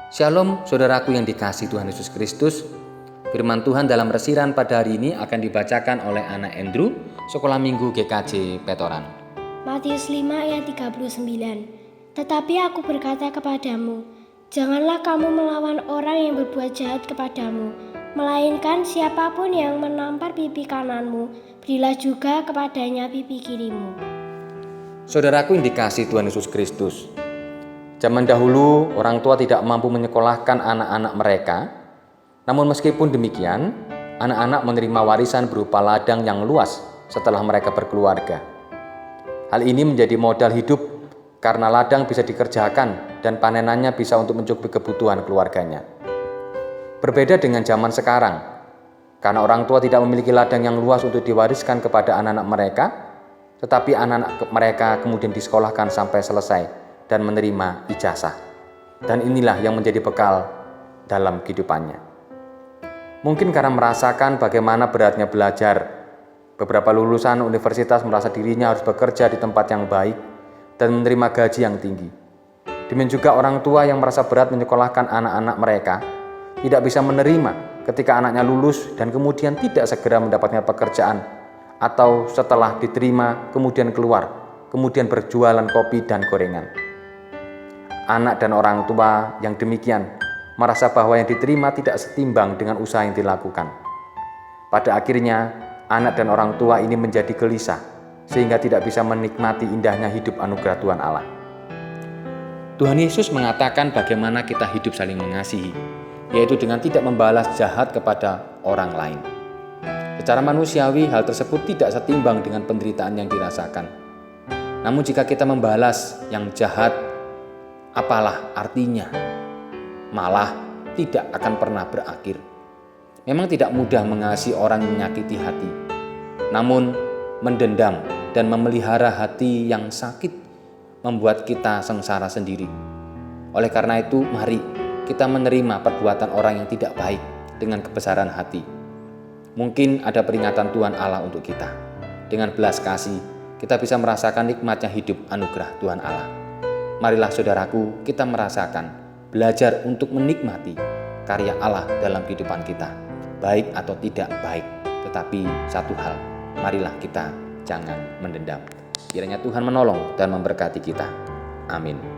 Shalom saudaraku yang dikasihi Tuhan Yesus Kristus. Firman Tuhan dalam resiran pada hari ini akan dibacakan oleh anak Andrew, Sekolah Minggu GKJ Petoran. Matius 5 ayat 39. Tetapi aku berkata kepadamu, janganlah kamu melawan orang yang berbuat jahat kepadamu, melainkan siapapun yang menampar pipi kananmu, berilah juga kepadanya pipi kirimu. Saudaraku yang dikasihi Tuhan Yesus Kristus. Zaman dahulu orang tua tidak mampu menyekolahkan anak-anak mereka. Namun meskipun demikian, anak-anak menerima warisan berupa ladang yang luas setelah mereka berkeluarga. Hal ini menjadi modal hidup karena ladang bisa dikerjakan dan panenannya bisa untuk mencukupi kebutuhan keluarganya. Berbeda dengan zaman sekarang, karena orang tua tidak memiliki ladang yang luas untuk diwariskan kepada anak-anak mereka, tetapi anak-anak mereka kemudian disekolahkan sampai selesai dan menerima ijazah. Dan inilah yang menjadi bekal dalam kehidupannya. Mungkin karena merasakan bagaimana beratnya belajar, beberapa lulusan universitas merasa dirinya harus bekerja di tempat yang baik dan menerima gaji yang tinggi. Demikian juga orang tua yang merasa berat menyekolahkan anak-anak mereka tidak bisa menerima ketika anaknya lulus dan kemudian tidak segera mendapatkan pekerjaan, atau setelah diterima kemudian keluar, kemudian berjualan kopi dan gorengan. Anak dan orang tua yang demikian merasa bahwa yang diterima tidak setimbang dengan usaha yang dilakukan. Pada akhirnya, anak dan orang tua ini menjadi gelisah sehingga tidak bisa menikmati indahnya hidup anugerah Tuhan Allah. Tuhan Yesus mengatakan bagaimana kita hidup saling mengasihi, yaitu dengan tidak membalas jahat kepada orang lain. Secara manusiawi, hal tersebut tidak setimbang dengan penderitaan yang dirasakan. Namun jika kita membalas yang jahat, apalah artinya? Malah tidak akan pernah berakhir. Memang tidak mudah mengasihi orang yang menyakiti hati. Namun mendendam dan memelihara hati yang sakit membuat kita sengsara sendiri. Oleh karena itu, mari kita menerima perbuatan orang yang tidak baik dengan kebesaran hati. Mungkin ada peringatan Tuhan Allah untuk kita. Dengan belas kasih, kita bisa merasakan nikmatnya hidup anugerah Tuhan Allah. Marilah saudaraku, kita merasakan, belajar untuk menikmati karya Allah dalam kehidupan kita. Baik atau tidak baik, tetapi satu hal, marilah kita jangan mendendam. Kiranya Tuhan menolong dan memberkati kita. Amin.